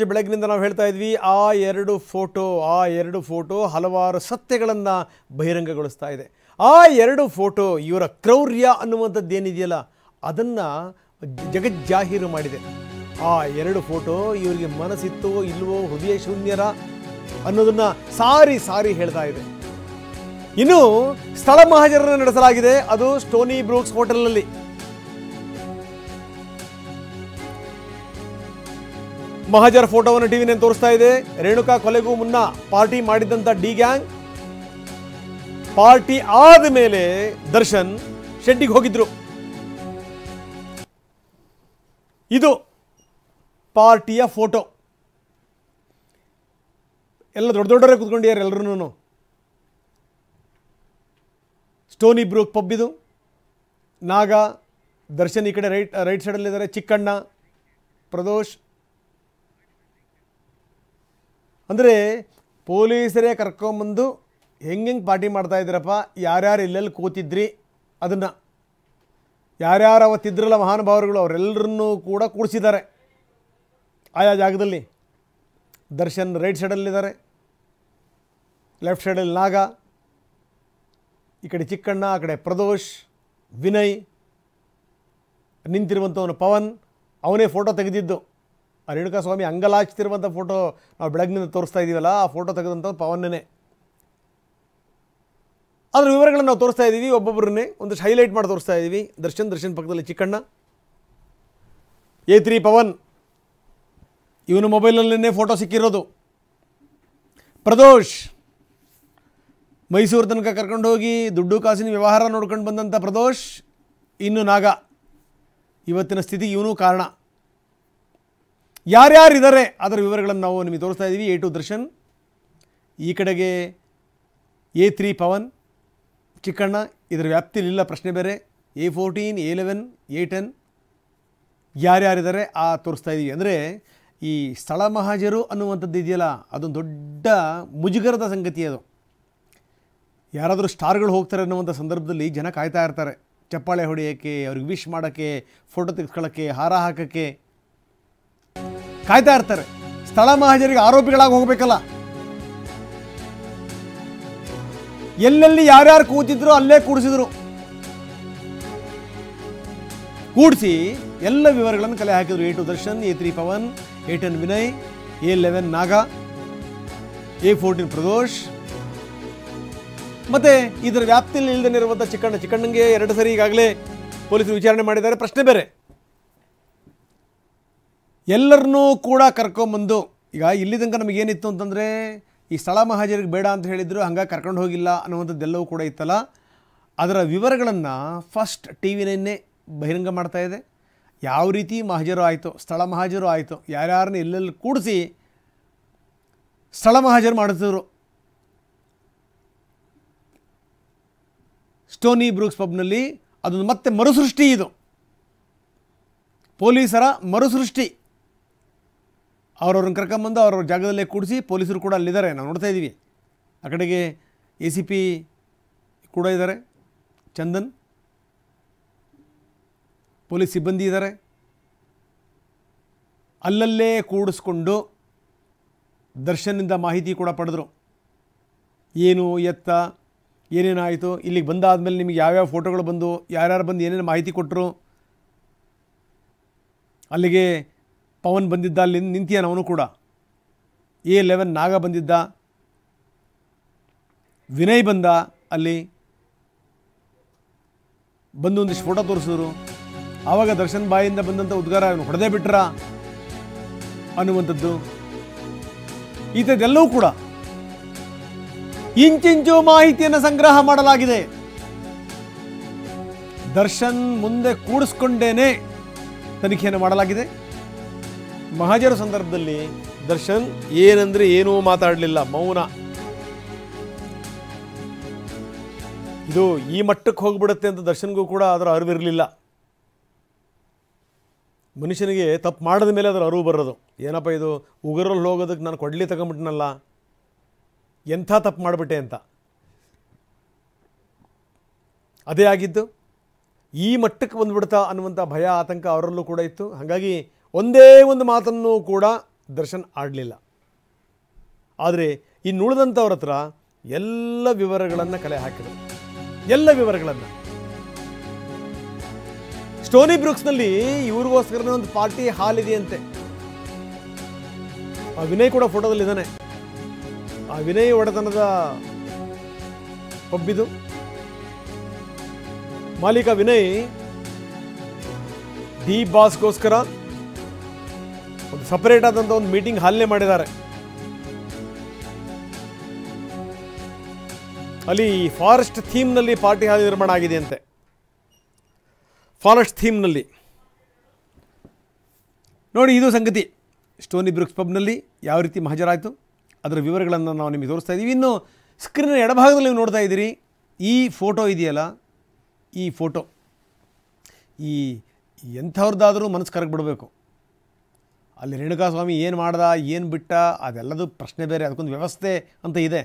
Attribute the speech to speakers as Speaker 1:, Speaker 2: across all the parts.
Speaker 1: ಬೆಳಗಿನಿಂದ ನಾವು ಹೇಳ್ತಾ ಇದ್ವಿ ಆ ಎರಡು ಫೋಟೋ ಹಲವಾರು ಸತ್ಯಗಳನ್ನು ಬಹಿರಂಗಗೊಳಿಸ್ತಾ ಇದೆ. ಆ ಎರಡು ಫೋಟೋ ಇವರ ಕ್ರೌರ್ಯ ಅನ್ನುವಂಥದ್ದು ಏನಿದೆಯಲ್ಲ ಅದನ್ನು ಜಗಜ್ಜಾಹೀರು ಮಾಡಿದೆ. ಆ ಎರಡು ಫೋಟೋ ಇವರಿಗೆ ಮನಸ್ಸಿತ್ತೋ ಇಲ್ವೋ, ಹೃದಯ ಶೂನ್ಯರ ಅನ್ನೋದನ್ನು ಸಾರಿ ಸಾರಿ ಹೇಳ್ತಾ ಇದೆ. ಇನ್ನು ಸ್ಥಳ ಮಹಾಜರನ್ನು ನಡೆಸಲಾಗಿದೆ, ಅದು ಸ್ಟೋನಿ ಬ್ರೂಕ್ಸ್ ಹೋಟೆಲ್ನಲ್ಲಿ. ಮಹಾಜರ್ ಫೋಟೋವನ್ನು ಟಿವಿನೇ ತೋರಿಸ್ತಾ ಇದೆ. ರೇಣುಕಾ ಕೊಲೆಗೂ ಮುನ್ನ ಪಾರ್ಟಿ ಮಾಡಿದಂಥ ಡಿ ಗ್ಯಾಂಗ್ ಪಾರ್ಟಿ ಆದ ಮೇಲೆ ದರ್ಶನ್ ಶೆಡ್ಡಿಗೆ ಹೋಗಿದ್ರು. ಇದು ಪಾರ್ಟಿಯ ಫೋಟೋ. ಎಲ್ಲ ದೊಡ್ಡ ದೊಡ್ಡವರೇ ಕೂತ್ಕೊಂಡಿದ್ದಾರೆ ಎಲ್ಲರೂ. ಸ್ಟೋನಿ ಬ್ರೂಕ್ ಪಬ್ ಇದು. ನಾಗ, ದರ್ಶನ್ ಈ ಕಡೆ ರೈಟ್ ಸೈಡಲ್ಲಿದ್ದಾರೆ, ಚಿಕ್ಕಣ್ಣ, ಪ್ರದೋಷ್. ಅಂದರೆ ಪೊಲೀಸರೇ ಕರ್ಕೊಂಬಂದು ಹೆಂಗೆ ಪಾರ್ಟಿ ಮಾಡ್ತಾ ಇದ್ದೀರಪ್ಪ, ಯಾರ್ಯಾರು ಎಲ್ಲೆಲ್ಲಿ ಕೂತಿದ್ರಿ ಅದನ್ನು, ಯಾರ್ಯಾರು ಅವತ್ತಿದ್ರಲ್ಲ ಮಹಾನುಭಾವರುಗಳು ಅವರೆಲ್ಲರನ್ನೂ ಕೂಡ ಕೂಡಿಸಿದ್ದಾರೆ ಆಯಾ ಜಾಗದಲ್ಲಿ. ದರ್ಶನ್ ರೈಟ್ ಸೈಡಲ್ಲಿದ್ದಾರೆ, ಲೆಫ್ಟ್ ಸೈಡಲ್ಲಿ ನಾಗ, ಈ ಕಡೆ ಚಿಕ್ಕಣ್ಣ, ಆ ಕಡೆ ಪ್ರದೋಷ್, ವಿನಯ್, ನಿಂತಿರುವಂಥವನು ಪವನ್. ಅವನೇ ಫೋಟೋ ತೆಗೆದಿದ್ದು. ಆ ರೇಣುಕಾ ಸ್ವಾಮಿ ಅಂಗಲಾಚ್ತಿರುವಂಥ ಫೋಟೋ ನಾವು ಬೆಳಗ್ಗಿನಿಂದ ತೋರಿಸ್ತಾ ಇದ್ದೀವಲ್ಲ, ಆ ಫೋಟೋ ತೆಗೆದಂಥದ್ದು ಪವನ್ನೇ. ಅದರ ವಿವರಗಳನ್ನು ನಾವು ತೋರಿಸ್ತಾ ಇದ್ದೀವಿ, ಒಬ್ಬೊಬ್ಬರನ್ನೇ ಒಂದಷ್ಟು ಹೈಲೈಟ್ ಮಾಡಿ ತೋರಿಸ್ತಾ ಇದ್ದೀವಿ. ದರ್ಶನ್ ಪಕ್ಕದಲ್ಲಿ ಚಿಕ್ಕಣ್ಣ, A3 ಪವನ್, ಇವನು ಮೊಬೈಲ್ನಲ್ಲೇ ಫೋಟೋ ಸಿಕ್ಕಿರೋದು. ಪ್ರದೋಷ್ ಮೈಸೂರು ತನಕ ಕರ್ಕೊಂಡು ಹೋಗಿ ದುಡ್ಡು ಕಾಸಿನ ವ್ಯವಹಾರ ನೋಡ್ಕೊಂಡು ಬಂದಂಥ ಪ್ರದೋಷ್. ಇನ್ನು ನಾಗ, ಇವತ್ತಿನ ಸ್ಥಿತಿಗೆ ಇವನು ಕಾರಣ. ಯಾರ್ಯಾರಿದ್ದಾರೆ ಅದರ ವಿವರಗಳನ್ನು ನಾವು ನಿಮಗೆ ತೋರಿಸ್ತಾ ಇದ್ದೀವಿ. A2 ದರ್ಶನ್, ಈ ಕಡೆಗೆ A3 ಪವನ್, ಚಿಕ್ಕಣ್ಣ. ಇದರ ವ್ಯಾಪ್ತಿಲಿಲ್ಲ, ಪ್ರಶ್ನೆ ಬೇರೆ. A14, A11, A10 ಯಾರ್ಯಾರಿದ್ದಾರೆ ಆ ತೋರಿಸ್ತಾ ಇದ್ದೀವಿ. ಅಂದರೆ ಈ ಸ್ಥಳ ಮಹಾಜರು ಅನ್ನುವಂಥದ್ದು ಇದೆಯಲ್ಲ, ಅದೊಂದು ದೊಡ್ಡ ಮುಜುಗರದ ಸಂಗತಿ. ಅದು ಯಾರಾದರೂ ಸ್ಟಾರ್ಗಳು ಹೋಗ್ತಾರೆ ಅನ್ನುವಂಥ ಸಂದರ್ಭದಲ್ಲಿ ಜನ ಕಾಯ್ತಾ ಇರ್ತಾರೆ, ಚಪ್ಪಾಳೆ ಹೊಡೆಯೋಕ್ಕೆ, ಅವ್ರಿಗೆ ವಿಶ್ ಮಾಡೋಕ್ಕೆ, ಫೋಟೋ ತೆಗೆಸ್ಕೊಳ್ಳೋಕ್ಕೆ, ಹಾರ ಹಾಕೋಕ್ಕೆ ಕಾಯ್ತಾ ಇರ್ತಾರೆ. ಸ್ಥಳ ಮಹಾಜರಿಗೆ ಆರೋಪಿಗಳಾಗಿ ಹೋಗಬೇಕಲ್ಲ. ಎಲ್ಲೆಲ್ಲಿ ಯಾರ್ಯಾರು ಕೂತಿದ್ರು ಅಲ್ಲೇ ಕೂಡಿಸಿದ್ರು. ಕೂಡಿಸಿ ಎಲ್ಲ ವಿವರಗಳನ್ನು ಕಲೆ ಹಾಕಿದ್ರು. A2 Darshan, A3 Pavan, A10 Vinay, A11 ನಾಗ, A14 ಪ್ರದೋಷ್, ಮತ್ತೆ ಇದರ ವ್ಯಾಪ್ತಿಯಲ್ಲಿ ಇಲ್ಲದೇ ಇರುವಂಥ ಚಿಕ್ಕಣ್ಣಂಗೆ 2 ಸರಿ ಈಗಾಗಲೇ ಪೊಲೀಸರು ವಿಚಾರಣೆ ಮಾಡಿದ್ದಾರೆ, ಪ್ರಶ್ನೆ ಬೇರೆ. ಎಲ್ಲರನ್ನೂ ಕೂಡ ಕರ್ಕೊಂಬಂದು, ಈಗ ಇಲ್ಲಿ ತನಕ ನಮಗೇನಿತ್ತು ಅಂತಂದರೆ ಈ ಸ್ಥಳ ಮಹಾಜರಿಗೆ ಬೇಡ ಅಂತ ಹೇಳಿದ್ರು, ಹಂಗಾಗಿ ಕರ್ಕೊಂಡು ಹೋಗಿಲ್ಲ ಅನ್ನುವಂಥದ್ದೆಲ್ಲವೂ ಕೂಡ ಇತ್ತಲ್ಲ, ಅದರ ವಿವರಗಳನ್ನು ಫಸ್ಟ್ TV9 ಬಹಿರಂಗ ಮಾಡ್ತಾ ಇದೆ. ಯಾವ ರೀತಿ ಮಹಾಜರು ಆಯಿತು, ಸ್ಥಳ ಮಹಾಜರು ಆಯಿತು, ಯಾರ್ಯಾರನ್ನ ಎಲ್ಲೆಲ್ಲಿ ಕೂಡಿಸಿ ಸ್ಥಳ ಮಹಾಜರು ಮಾಡಿಸಿದ್ರು. ಸ್ಟೋನಿ ಬ್ರೂಕ್ಸ್ ಪಬ್ನಲ್ಲಿ ಅದೊಂದು ಮತ್ತೆ ಮರುಸೃಷ್ಟಿ. ಇದು ಪೊಲೀಸರ ಮರುಸೃಷ್ಟಿ. ಅವ್ರವ್ರನ್ನ ಕರ್ಕೊಂಬಂದು ಅವ್ರವ್ರ ಜಾಗದಲ್ಲೇ ಕೂಡಿಸಿ, ಪೊಲೀಸರು ಕೂಡ ಅಲ್ಲಿದ್ದಾರೆ, ನಾವು ನೋಡ್ತಾ ಇದ್ದೀವಿ. ಆ ಕಡೆಗೆ ACP ಕೂಡ ಇದ್ದಾರೆ, ಚಂದನ್, ಪೊಲೀಸ್ ಸಿಬ್ಬಂದಿ ಇದ್ದಾರೆ. ಅಲ್ಲಲ್ಲೇ ಕೂಡಿಸ್ಕೊಂಡು ದರ್ಶನ್ನಿಂದ ಮಾಹಿತಿ ಕೂಡ ಪಡೆದರು. ಏನು ಎತ್ತ ಏನೇನಾಯಿತು, ಇಲ್ಲಿಗೆ ಬಂದಾದಮೇಲೆ ನಿಮಗೆ ಯಾವ್ಯಾವ ಫೋಟೋಗಳು ಬಂದು, ಯಾರ್ಯಾರು ಬಂದು ಏನೇನು ಮಾಹಿತಿ ಕೊಟ್ಟರು. ಅಲ್ಲಿಗೆ ಪವನ್ ಬಂದಿದ್ದ, ಅಲ್ಲಿ ನಿಂತಿಯಾನ ಅವನು ಕೂಡ. A11 ನಾಗ ಬಂದಿದ್ದ, ವಿನಯ್ ಬಂದ, ಅಲ್ಲಿ ಬಂದು ಒಂದಿಷ್ಟು ಫೋಟೋ ತೋರಿಸಿದ್ರು. ಆವಾಗ ದರ್ಶನ್ ಬಾಯಿಂದ ಬಂದಂಥ ಉದ್ಗಾರ ಹೊಡೆದೇ ಬಿಟ್ರ ಅನ್ನುವಂಥದ್ದು. ಇಂಥದ್ದೆಲ್ಲವೂ ಕೂಡ ಇಂಚಿಂಚು ಮಾಹಿತಿಯನ್ನು ಸಂಗ್ರಹ ಮಾಡಲಾಗಿದೆ. ದರ್ಶನ್ ಮುಂದೆ ಕೂಡಿಸ್ಕೊಂಡೇನೆ ತನಿಖೆಯನ್ನು ಮಾಡಲಾಗಿದೆ. ಮಹಾಜರ ಸಂದರ್ಭದಲ್ಲಿ ದರ್ಶನ್ ಏನಂದರೆ ಏನೂ ಮಾತಾಡಲಿಲ್ಲ, ಮೌನ. ಇದು ಈ ಮಟ್ಟಕ್ಕೆ ಹೋಗ್ಬಿಡುತ್ತೆ ಅಂತ ದರ್ಶನ್ಗೂ ಕೂಡ ಅದರ ಅರಿವಿರಲಿಲ್ಲ. ಮನುಷ್ಯನಿಗೆ ತಪ್ಪು ಮಾಡಿದ ಮೇಲೆ ಅದರ ಅರಿವು ಬರೋದು. ಏನಪ್ಪ ಇದು, ಉಗುರಲ್ಲಿ ಹೋಗೋದಕ್ಕೆ ನಾನು ಕೊಡ್ಲಿ ತಗೊಂಬಿಟ್ನಲ್ಲ, ಎಂಥ ತಪ್ಪು ಮಾಡಿಬಿಟ್ಟೆ ಅಂತ. ಅದೇ ಆಗಿದ್ದು. ಈ ಮಟ್ಟಕ್ಕೆ ಬಂದುಬಿಡ್ತಾ ಅನ್ನುವಂಥ ಭಯ, ಆತಂಕ ಅವರಲ್ಲೂ ಕೂಡ ಇತ್ತು. ಹಾಗಾಗಿ ಒಂದೇ ಒಂದು ಮಾತನ್ನು ಕೂಡ ದರ್ಶನ್ ಆಡಲಿಲ್ಲ. ಆದರೆ ಇನ್ನುಳಿದಂಥವ್ರ ಹತ್ರ ಎಲ್ಲ ವಿವರಗಳನ್ನು ಕಲೆ ಹಾಕಿದರು, ಎಲ್ಲ ವಿವರಗಳನ್ನು. ಸ್ಟೋನಿ ಬ್ರೂಕ್ಸ್ನಲ್ಲಿ ಇವ್ರಿಗೋಸ್ಕರನೇ ಒಂದು ಪಾರ್ಟಿ ಹಾಲ್ ಇದೆಯಂತೆ. ಆ ವಿನಯ್ ಕೂಡ ಫೋಟೋದಲ್ಲಿದ್ದಾನೆ. ಆ ವಿನಯ್ ಒಡೆತನದ ಪಬ್ಬಿದು. ಮಾಲೀಕ ವಿನಯ್ ಡಿ ಬಾಸ್ಗೋಸ್ಕರ ಒಂದು ಸಪರೇಟ್ ಆದಂಥ ಒಂದು ಮೀಟಿಂಗ್ ಹಾಲ್ನೇ ಮಾಡಿದ್ದಾರೆ. ಅಲ್ಲಿ ಫಾರೆಸ್ಟ್ ಥೀಮ್ನಲ್ಲಿ ಪಾರ್ಟಿ ಹಾಲ್ ನಿರ್ಮಾಣ ಆಗಿದೆಯಂತೆ. ಫಾರೆಸ್ಟ್ ಥೀಮ್ನಲ್ಲಿ ನೋಡಿ, ಇದು ಸಂಗತಿ. ಸ್ಟೋನಿ ಬ್ರೂಕ್ಸ್ ಪಬ್ನಲ್ಲಿ ಯಾವ ರೀತಿ ಹಾಜರಾಯಿತು ಅದರ ವಿವರಗಳನ್ನು ನಾವು ನಿಮಗೆ ತೋರಿಸ್ತಾ ಇದ್ದೀವಿ. ಇನ್ನು ಸ್ಕ್ರೀನ್ನ ಎಡಭಾಗದಲ್ಲಿ ನೀವು ನೋಡ್ತಾ ಇದ್ದೀರಿ, ಈ ಫೋಟೋ ಇದೆಯಲ್ಲ, ಈ ಫೋಟೋ ಈ ಎಂಥವ್ರದ್ದಾದರೂ ಮನಸ್ಸು ಕರಗಿ ಬಿಡಬೇಕು. ಅಲ್ಲಿ ರೇಣುಕಾಸ್ವಾಮಿ ಏನು ಮಾಡ್ದ, ಏನು ಬಿಟ್ಟ, ಅದೆಲ್ಲದು ಪ್ರಶ್ನೆ ಬೇರೆ. ಅದಕ್ಕೊಂದು ವ್ಯವಸ್ಥೆ ಅಂತ ಇದೆ.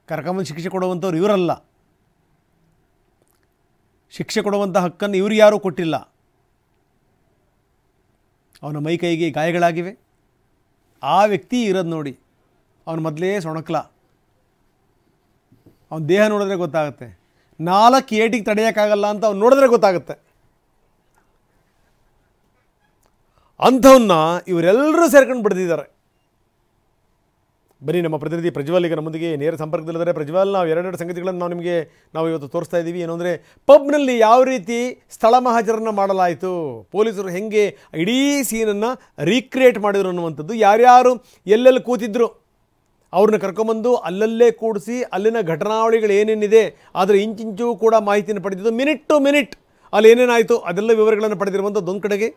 Speaker 1: ಕರ್ಕೊಂಬಂದು ಶಿಕ್ಷೆ ಕೊಡುವಂಥವ್ರು ಇವರಲ್ಲ. ಶಿಕ್ಷೆ ಕೊಡುವಂಥ ಹಕ್ಕನ್ನು ಇವ್ರು ಯಾರೂ ಕೊಟ್ಟಿಲ್ಲ. ಅವನ ಮೈ ಕೈಗೆ ಗಾಯಗಳಾಗಿವೆ. ಆ ವ್ಯಕ್ತಿ ಇರೋದು ನೋಡಿ, ಅವನು ಮೊದಲೇ ಸೊಣಕ್ಲ. ಅವನ ದೇಹ ನೋಡಿದ್ರೆ ಗೊತ್ತಾಗುತ್ತೆ. 4 ಏಟಿಗೆ ತಡೆಯೋಕ್ಕಾಗಲ್ಲ ಅಂತ ಅವ್ನು ನೋಡಿದ್ರೆ ಗೊತ್ತಾಗುತ್ತೆ. ಅಂಥವನ್ನ ಇವರೆಲ್ಲರೂ ಸೇರ್ಕೊಂಡು ಬಿಡ್ತಿದ್ದಾರೆ. ಬನ್ನಿ, ನಮ್ಮ ಪ್ರತಿನಿಧಿ ಪ್ರಜ್ವಲ್ ಈಗ ನಮ್ಮೊಂದಿಗೆ ನೇರ ಸಂಪರ್ಕದಲ್ಲಿದ್ದಾರೆ. ಪ್ರಜ್ವಲ್, ನಾವು ಎರಡೆರಡು ಸಂಗತಿಗಳನ್ನು ನಾವು ಇವತ್ತು ತೋರಿಸ್ತಾ ಇದ್ದೀವಿ. ಏನು ಅಂದರೆ, ಪಬ್ನಲ್ಲಿ ಯಾವ ರೀತಿ ಸ್ಥಳ ಮಹಾಜರನ್ನು ಮಾಡಲಾಯಿತು, ಪೊಲೀಸರು ಹೆಂಗೆ ಇಡೀ ಸೀನನ್ನು ರೀಕ್ರಿಯೇಟ್ ಮಾಡಿದ್ರು ಅನ್ನುವಂಥದ್ದು, ಯಾರ್ಯಾರು ಎಲ್ಲೆಲ್ಲಿ ಕೂತಿದ್ರು ಅವ್ರನ್ನ ಕರ್ಕೊಂಬಂದು ಅಲ್ಲಲ್ಲೇ ಕೂಡಿಸಿ ಅಲ್ಲಿನ ಘಟನಾವಳಿಗಳು ಏನೇನಿದೆ ಆದರೆ ಇಂಚಿಂಚು ಕೂಡ ಮಾಹಿತಿಯನ್ನು ಪಡೆದಿದ್ದು. ಮಿನಿಟ್ ಟು ಮಿನಿಟ್ ಅಲ್ಲಿ ಏನೇನಾಯಿತು ಅದೆಲ್ಲ ವಿವರಗಳನ್ನು ಪಡೆದಿರುವಂಥದ್ದು ಒಂದು ಕಡೆಗೆ.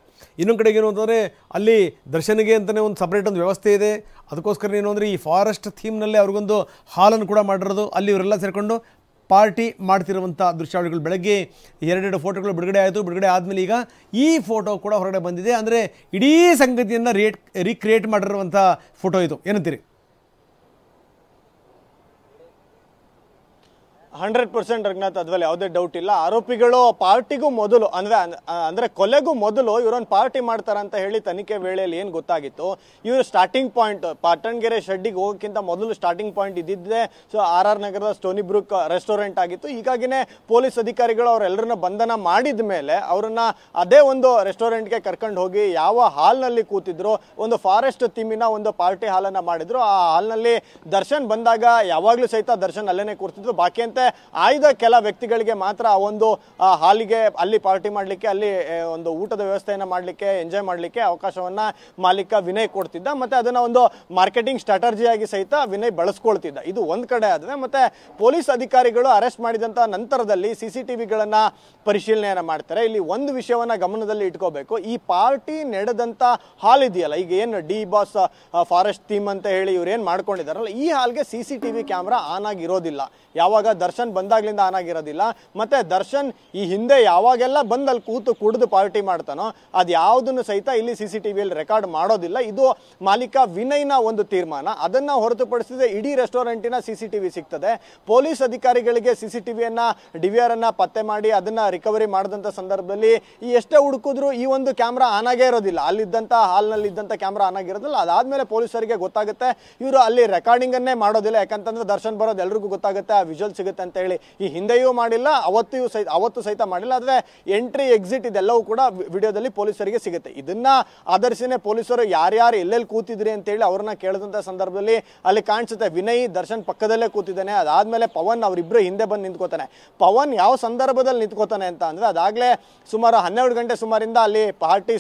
Speaker 1: ಇನ್ನೊಂದು ಕಡೆಗೆ ಏನು ಅಂತಂದರೆ, ಅಲ್ಲಿ ದರ್ಶನಿಗೆ ಅಂತಲೇ ಒಂದು ಸಪ್ರೇಟ್ ಒಂದು ವ್ಯವಸ್ಥೆ ಇದೆ. ಅದಕ್ಕೋಸ್ಕರ ಏನು ಅಂದರೆ, ಈ ಫಾರೆಸ್ಟ್ ಥೀಮ್ನಲ್ಲೇ ಅವ್ರಿಗೊಂದು ಹಾಲನ್ನು ಕೂಡ ಮಾಡಿರೋದು. ಅಲ್ಲಿ ಇವರೆಲ್ಲ ಸೇರಿಕೊಂಡು ಪಾರ್ಟಿ ಮಾಡ್ತಿರುವಂಥ ದೃಶ್ಯಾವಳಿಗಳು. ಬೆಳಗ್ಗೆ 2 ಫೋಟೋಗಳು ಬಿಡುಗಡೆ ಆಯಿತು. ಬಿಡುಗಡೆ ಆದಮೇಲೆ ಈಗ ಈ ಫೋಟೋ ಕೂಡ ಹೊರಗಡೆ ಬಂದಿದೆ. ಅಂದರೆ ಇಡೀ ಸಂಗತಿಯನ್ನು ರೀಕ್ರಿಯೇಟ್ ಮಾಡಿರುವಂಥ ಫೋಟೋ ಇದು. ಏನಂತೀರಿ?
Speaker 2: 100% ರಘುನಾಥ್, ಅದ್ರಲ್ಲಿ ಯಾವುದೇ ಡೌಟ್ ಇಲ್ಲ. ಆರೋಪಿಗಳು ಪಾರ್ಟಿಗೂ ಮೊದಲು ಅಂದ್ರೆ ಕೊಲೆಗೂ ಮೊದಲು ಇವರೊಂದು ಪಾರ್ಟಿ ಮಾಡ್ತಾರೆ ಅಂತ ಹೇಳಿ ತನಿಖೆ ವೇಳೆಯಲ್ಲಿ ಏನು ಗೊತ್ತಾಗಿತ್ತು, ಇವರು ಸ್ಟಾರ್ಟಿಂಗ್ ಪಾಯಿಂಟ್ ಪಾಟಣ್ಗೆರೆ ಶೆಡ್ಡಿಗೆ ಹೋಗೋಕ್ಕಿಂತ ಮೊದಲು ಸ್ಟಾರ್ಟಿಂಗ್ ಪಾಯಿಂಟ್ ಇದ್ದಿದ್ದೆ RR ನಗರದ ಸ್ಟೋನಿ ಬ್ರೂಕ್ ರೆಸ್ಟೋರೆಂಟ್ ಆಗಿತ್ತು. ಹೀಗಾಗಿನೇ ಪೊಲೀಸ್ ಅಧಿಕಾರಿಗಳು ಅವರೆಲ್ಲರನ್ನ ಬಂಧನ ಮಾಡಿದ ಮೇಲೆ ಅವರನ್ನ ಅದೇ ಒಂದು ರೆಸ್ಟೋರೆಂಟ್ಗೆ ಕರ್ಕೊಂಡು ಹೋಗಿ ಯಾವ ಹಾಲ್ನಲ್ಲಿ ಕೂತಿದ್ರು, ಒಂದು ಫಾರೆಸ್ಟ್ ಥೀಮಿನ ಒಂದು ಪಾರ್ಟಿ ಹಾಲನ್ನು ಮಾಡಿದ್ರು. ಆ ಹಾಲ್ನಲ್ಲಿ ದರ್ಶನ್ ಬಂದಾಗ ಯಾವಾಗಲೂ ಸಹಿತ ದರ್ಶನ್ ಅಲ್ಲೇನೆ ಕೂರ್ತಿದ್ರು. ಬಾಕಿ ಅಂತ ಆಯ್ದ ಕೆಲ ವ್ಯಕ್ತಿಗಳಿಗೆ ಮಾತ್ರ ಆ ಒಂದು ಹಾಲಿಗೆ ಅಲ್ಲಿ ಪಾರ್ಟಿ ಮಾಡಲಿಕ್ಕೆ, ಅಲ್ಲಿ ಒಂದು ಊಟದ ವ್ಯವಸ್ಥೆಯನ್ನು ಮಾಡಲಿಕ್ಕೆ, ಎಂಜಾಯ್ ಮಾಡಲಿಕ್ಕೆ ಅವಕಾಶವನ್ನ ಮಾಲೀಕ ವಿನಯ್ ಕೊಡ್ತಿದ್ದ. ಮತ್ತೆ ಅದನ್ನ ಒಂದು ಮಾರ್ಕೆಟಿಂಗ್ ಸ್ಟ್ರಾಟಜಿಯಾಗಿ ಸಹಿತ ವಿನಯ್ ಬಳಸ್ಕೊಳ್ತಿದ್ದ. ಇದು ಒಂದ್ ಕಡೆ ಆದ್ರೆ, ಮತ್ತೆ ಪೊಲೀಸ್ ಅಧಿಕಾರಿಗಳು ಅರೆಸ್ಟ್ ಮಾಡಿದಂತ ನಂತರದಲ್ಲಿ CCTVಗಳನ್ನ ಪರಿಶೀಲನೆಯನ್ನ ಮಾಡ್ತಾರೆ. ಇಲ್ಲಿ ಒಂದು ವಿಷಯವನ್ನ ಗಮನದಲ್ಲಿ ಇಟ್ಕೋಬೇಕು. ಈ ಪಾರ್ಟಿ ನಡೆದಂತ ಹಾಲ್ ಇದೆಯಲ್ಲ, ಈಗ ಏನು ಡಿ ಬಾಸ್ ಫಾರೆಸ್ಟ್ ಥೀಮ್ ಅಂತ ಹೇಳಿ ಇವ್ರು ಏನ್ ಮಾಡ್ಕೊಂಡಿದಾರಲ್ಲ, ಈ ಹಾಲ್ಗೆ CCTV ಕ್ಯಾಮ್ರಾ ಆನ್ ಆಗಿರೋದಿಲ್ಲ. ಯಾವಾಗ ದರ್ಶನ್ ಬಂದಾಗ್ಲಿಂದ ಆನ್ ಆಗಿರೋದಿಲ್ಲ. ಮತ್ತೆ ದರ್ಶನ್ ಈ ಹಿಂದೆ ಯಾವಾಗೆಲ್ಲ ಬಂದು ಅಲ್ಲಿ ಕೂತು ಕುಡಿದು ಪಾರ್ಟಿ ಮಾಡ್ತಾನೋ ಅದು ಯಾವುದನ್ನು ಸಹಿತ ಇಲ್ಲಿ CCTVಯಲ್ಲಿ ರೆಕಾರ್ಡ್ ಮಾಡೋದಿಲ್ಲ. ಇದು ಮಾಲೀಕ ವಿನಯ್ನ ಒಂದು ತೀರ್ಮಾನ. ಅದನ್ನ ಹೊರತುಪಡಿಸಿದ್ರೆ ಇಡೀ ರೆಸ್ಟೋರೆಂಟಿನ CCTV ಸಿಗ್ತದೆ. ಪೊಲೀಸ್ ಅಧಿಕಾರಿಗಳಿಗೆ CCTVಯನ್ನ DVR ಅನ್ನ ಪತ್ತೆ ಮಾಡಿ ಅದನ್ನ ರಿಕವರಿ ಮಾಡಿದಂತ ಸಂದರ್ಭದಲ್ಲಿ ಈ ಎಷ್ಟೇ ಹುಡುಕಿದ್ರು ಈ ಒಂದು ಕ್ಯಾಮ್ರಾ ಆನ್ ಆಗೇ ಇರೋದಿಲ್ಲ. ಅಲ್ಲಿದ್ದಂತ ಹಾಲ್ನಲ್ಲಿ ಇದ್ದಂತ ಕ್ಯಾಮ್ರಾ ಆನ್ ಆಗಿರೋದಿಲ್ಲ. ಅದಾದ್ಮೇಲೆ ಪೊಲೀಸರಿಗೆ ಗೊತ್ತಾಗುತ್ತೆ ಇವರು ಅಲ್ಲಿ ರೆಕಾರ್ಡಿಂಗ್ ಅನ್ನೇ ಮಾಡೋದಿಲ್ಲ. ಯಾಕಂತಂದ್ರೆ ದರ್ಶನ್ ಬರೋದು ಎಲ್ರಿಗೂ ಗೊತ್ತಾಗುತ್ತೆ, ಆ ವಿಜುವಲ್ ಸಿಗುತ್ತೆ ಅಂತ ಹೇಳಿ ಈ ಹಿಂದೆಯೂ ಮಾಡಿಲ್ಲ, ಅವತ್ತು ಸಹಿತ ಮಾಡಿಲ್ಲ. ಆದ್ರೆ ಎಂಟ್ರಿ ಎಕ್ಸಿಟ್ ಇದೆಲ್ಲವೂ ಕೂಡ ವಿಡಿಯೋದಲ್ಲಿ ಪೊಲೀಸರಿಗೆ ಸಿಗುತ್ತೆ. ಇದನ್ನ ಆಧರಿಸಿನೇ ಪೊಲೀಸರು ಯಾರ್ಯಾರು ಎಲ್ಲೆಲ್ಲಿ ಕೂತಿದ್ರಿ ಅಂತ ಹೇಳಿ ಅವ್ರನ್ನ ಕೇಳಿದಂತ ಸಂದರ್ಭದಲ್ಲಿ ಅಲ್ಲಿ ಕಾಣಿಸುತ್ತೆ ವಿನಯ್ ದರ್ಶನ್ ಪಕ್ಕದಲ್ಲೇ ಕೂತಿದ್ದಾನೆ. ಅದಾದ್ಮೇಲೆ ಪವನ್ ಅವರಿಬ್ರು ಹಿಂದೆ ಬಂದು ನಿಂತ್ಕೋತಾನೆ. ಪವನ್ ಯಾವ ಸಂದರ್ಭದಲ್ಲಿ ನಿಂತ್ಕೋತಾನೆ ಅಂತ ಅಂದ್ರೆ, ಅದಾಗ್ಲೇ ಸುಮಾರು 12 ಗಂಟೆ ಸುಮಾರಿಂದ ಅಲ್ಲಿ ಪಾರ್ಟಿ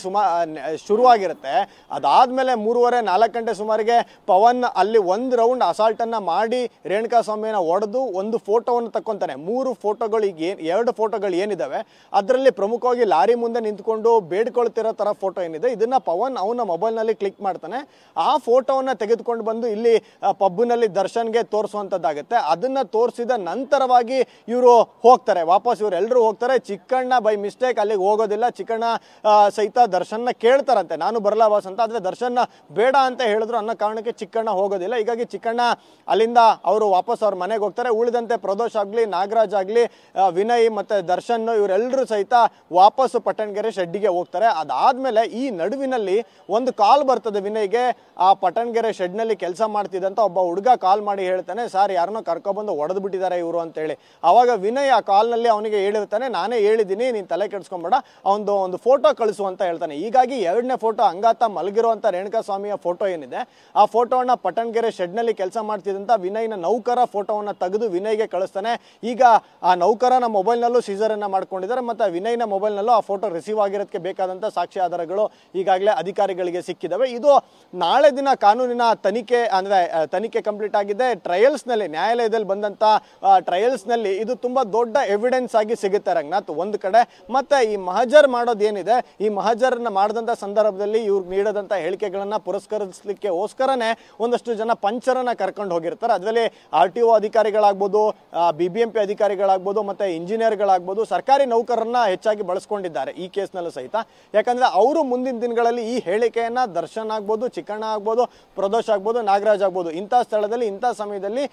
Speaker 2: ಶುರುವಾಗಿರುತ್ತೆ. ಅದಾದ್ಮೇಲೆ 3:30-4 ಗಂಟೆ ಸುಮಾರಿಗೆ ಪವನ್ ಅಲ್ಲಿ ಒಂದು ರೌಂಡ್ ಅಸಾಲ್ಟ್ ಅನ್ನ ಮಾಡಿ ರೇಣುಕಾಸ್ವಾಮಿಯನ್ನ ಹೊಡೆದು ಒಂದು ಫೋಟೋವನ್ನು ತಕ್ಕೊಂತಾನೆ. 3 ಫೋಟೋಗಳು, ಈಗ 2 ಫೋಟೋಗಳು ಏನಿದಾವೆ ಅದರಲ್ಲಿ ಪ್ರಮುಖವಾಗಿ ಲಾರಿ ಮುಂದೆ ನಿಂತ್ಕೊಂಡು ಬೇಡ್ಕೊಳ್ತಿರೋ ತರ ಫೋಟೋ ಏನಿದೆ, ಇದನ್ನ ಪವನ್ ಅವನ ಮೊಬೈಲ್ ನಲ್ಲಿ ಕ್ಲಿಕ್ ಮಾಡ್ತಾನೆ. ಆ ಫೋಟೋವನ್ನ ತೆಗೆದುಕೊಂಡು ಬಂದು ಇಲ್ಲಿ ಪಬ್ನಲ್ಲಿ ದರ್ಶನ್ಗೆ ತೋರಿಸುವಂತದ್ದಾಗುತ್ತೆ. ಅದನ್ನ ತೋರಿಸಿದ ನಂತರವಾಗಿ ಇವರು ಹೋಗ್ತಾರೆ, ವಾಪಸ್ ಇವರೆಲ್ಲರೂ ಹೋಗ್ತಾರೆ. ಚಿಕ್ಕಣ್ಣ ಬೈ ಮಿಸ್ಟೇಕ್ ಅಲ್ಲಿಗೆ ಹೋಗೋದಿಲ್ಲ. ಚಿಕ್ಕಣ್ಣ ಸಹಿತ ದರ್ಶನ್ನ ಕೇಳ್ತಾರಂತೆ, ನಾನು ಬರಲ್ಲ ಬಾಸ್ ಅಂತ. ಆದ್ರೆ ದರ್ಶನ್ ಬೇಡ ಅಂತ ಹೇಳಿದ್ರು ಅನ್ನೋ ಕಾರಣಕ್ಕೆ ಚಿಕ್ಕಣ್ಣ ಹೋಗೋದಿಲ್ಲ. ಹೀಗಾಗಿ ಚಿಕ್ಕಣ್ಣ ಅಲ್ಲಿಂದ ಅವರು ವಾಪಸ್ ಅವ್ರ ಮನೆಗೆ ಹೋಗ್ತಾರೆ. ಉಳಿದಂತೆ ಪ್ರದೋಷ್ ಆಗಲಿ, ನಾಗರಾಜ್ ಆಗಲಿ, ವಿನಯ್ ಮತ್ತು ದರ್ಶನ್ ಇವರೆಲ್ಲರೂ ಸಹಿತ ವಾಪಸ್ಸು ಪಟ್ಟಣಗೆರೆ ಶೆಡ್ಡಿಗೆ ಹೋಗ್ತಾರೆ. ಅದಾದಮೇಲೆ ಈ ನಡುವಿನಲ್ಲಿ ಒಂದು ಕಾಲ್ ಬರ್ತದೆ ವಿನಯ್ಗೆ. ಆ ಪಟ್ಟಣಗೆರೆ ಶೆಡ್ನಲ್ಲಿ ಕೆಲಸ ಮಾಡ್ತಿದ್ದಂತ ಒಬ್ಬ ಹುಡುಗ ಕಾಲ್ ಮಾಡಿ ಹೇಳ್ತಾನೆ, ಸರ್ ಯಾರನ್ನೋ ಕರ್ಕೊಬಂದು ಹೊಡೆದು ಬಿಟ್ಟಿದ್ದಾರೆ ಇವರು ಅಂತೇಳಿ. ಆವಾಗ ವಿನಯ್ ಆ ಕಾಲ್ನಲ್ಲಿ ಅವನಿಗೆ ಹೇಳಿರ್ತಾನೆ, ನಾನೇ ಹೇಳಿದ್ದೀನಿ, ನೀನು ತಲೆ ಕೆಡಿಸ್ಕೊಂಬೇಡ, ಒಂದು ಫೋಟೋ ಕಳಿಸು ಅಂತ ಹೇಳ್ತಾನೆ. ಹೀಗಾಗಿ ಎರಡನೇ ಫೋಟೋ ಅಂಗಾತ ಮಲಗಿರುವಂಥ ರೇಣುಕಾಸ್ವಾಮಿಯ ಫೋಟೋ ಏನಿದೆ ಆ ಫೋಟೋವನ್ನು ಪಟ್ಟಣಗೆರೆ ಶೆಡ್ನಲ್ಲಿ ಕೆಲಸ ಮಾಡ್ತಿದ್ದಂಥ ವಿನಯ್ನ ನೌಕರ ಫೋಟೋವನ್ನು ತೆಗೆದು ವಿನಯ್ಗೆ ಕಳಿಸ್ತಾನೆ. ಈಗ ಆ ನೌಕರನ ಮೊಬೈಲ್ನಲ್ಲೂ ಸೀಸರನ್ನು ಮಾಡ್ಕೊಂಡಿದ್ದಾರೆ ಮತ್ತು ವಿನಯ್ನ ಮೊಬೈಲ್ನಲ್ಲೂ ಆ ಫೋಟೋ ರಿಸೀವ್ ಆಗಿರೋದಕ್ಕೆ ಬೇಕಾದಂಥ ಸಾಕ್ಷಿ ಆಧಾರಗಳು ಈಗಾಗಲೇ ಅಧಿಕಾರಿಗಳಿಗೆ ಸಿಕ್ಕಿದ್ದಾವೆ. ಇದು ನಾಳೆ ದಿನ ಕಾನೂನಿನ ತನಿಖೆ ಕಂಪ್ಲೀಟ್ ಆಗಿದೆ. ಟ್ರಯಲ್ಸ್ನಲ್ಲಿ, ನ್ಯಾಯಾಲಯದಲ್ಲಿ ಬಂದಂಥ ಟ್ರಯಲ್ಸ್ನಲ್ಲಿ ಇದು ತುಂಬ ದೊಡ್ಡ ಎವಿಡೆನ್ಸ್ ಆಗಿ ಸಿಗುತ್ತೆ ರಂಗನಾಥ್ ಒಂದು ಕಡೆ. ಮತ್ತು ಈ ಮಹಜರ್ ಮಾಡೋದೇನಿದೆ, ಈ ಮಹಜರ್ನ ಮಾಡಿದಂಥ ಸಂದರ್ಭದಲ್ಲಿ ಇವ್ರಿಗೆ ನೀಡದಂಥ ಹೇಳಿಕೆಗಳನ್ನು ಪುರಸ್ಕರಿಸಲಿಕ್ಕೆಗೋಸ್ಕರನೇ ಒಂದಷ್ಟು ಜನ ಪಂಚರನ್ನ ಕರ್ಕೊಂಡು ಹೋಗಿರ್ತಾರೆ. ಅದರಲ್ಲಿ RTO ಅಧಿಕಾರಿಗಳಾಗ್ಬೋದು, BBMP ಅಧಿಕಾರಿಗಳಾಗ್ಬೋದು, ಮತ್ತು ಇಂಜಿನಿಯರ್ಗಳಾಗ್ಬೋದು, ಸರ್ಕಾರಿ ನೌಕರರನ್ನ ಹೆಚ್ಚಾಗಿ ಬಳಸ್ಕೊಂಡಿದ್ದಾರೆ ಈ ಕೇಸ್ನಲ್ಲೂ ಸಹಿತ. ಯಾಕಂದರೆ ಅವರು ಮುಂದಿನ ದಿನಗಳಲ್ಲಿ ಈ ಹೇಳಿಕೆಯನ್ನು ದರ್ಶನ್ ಆಗ್ಬೋದು, ಚಿಕ್ಕಣ್ಣ ಆಗ್ಬೋದು, ಪ್ರದೋಷ್ ಆಗ್ಬೋದು, ನಾಗರಾಜ್ ಆಗ್ಬೋದು ಇಂಥ ಸ್ಥಳದಲ್ಲಿ ಇಂಥ ಸಮಯದಲ್ಲಿ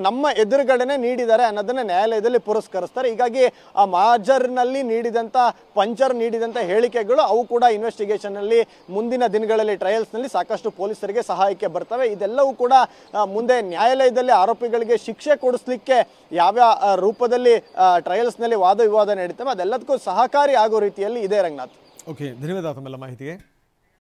Speaker 2: ನಮ್ಮ ಎದುರುಗಡೆನೆ ನೀಡಿದ್ದಾರೆ ಅನ್ನೋದನ್ನ ನ್ಯಾಯಾಲಯದಲ್ಲಿ ಪುರಸ್ಕರಿಸ್ತಾರೆ. ಹೀಗಾಗಿ ಆ ಮಹಜರ್ನಲ್ಲಿ ಪಂಚರ್ ನೀಡಿದಂಥ ಹೇಳಿಕೆಗಳು ಅವು ಕೂಡ ಇನ್ವೆಸ್ಟಿಗೇಷನ್ನಲ್ಲಿ ಮುಂದಿನ ದಿನಗಳಲ್ಲಿ ಟ್ರಯಲ್ಸ್ನಲ್ಲಿ ಸಾಕಷ್ಟು ಪೊಲೀಸರಿಗೆ ಸಹಾಯಕ್ಕೆ ಬರ್ತವೆ. ಇದೆಲ್ಲವೂ ಕೂಡ ಮುಂದೆ ನ್ಯಾಯಾಲಯದಲ್ಲಿ ಆರೋಪಿಗಳಿಗೆ ಶಿಕ್ಷೆ ಕೊಡಿಸ್ಲಿಕ್ಕೆ ಯಾವ್ಯಾವ ರೂಪದಲ್ಲಿ ಟ್ರಯಲ್ಸ್ನಲ್ಲಿ ವಾದ ವಿವಾದ ನಡೀತವೆ ಅದೆಲ್ಲದಕ್ಕೂ ಸಹಕಾರಿ ಆಗೋ ರೀತಿಯಲ್ಲಿ ಇದೆ ರಂಗನಾಥ್.
Speaker 1: ಓಕೆ, ಧನ್ಯವಾದ ತಮ್ಮೆಲ್ಲ ಮಾಹಿತಿಗೆ.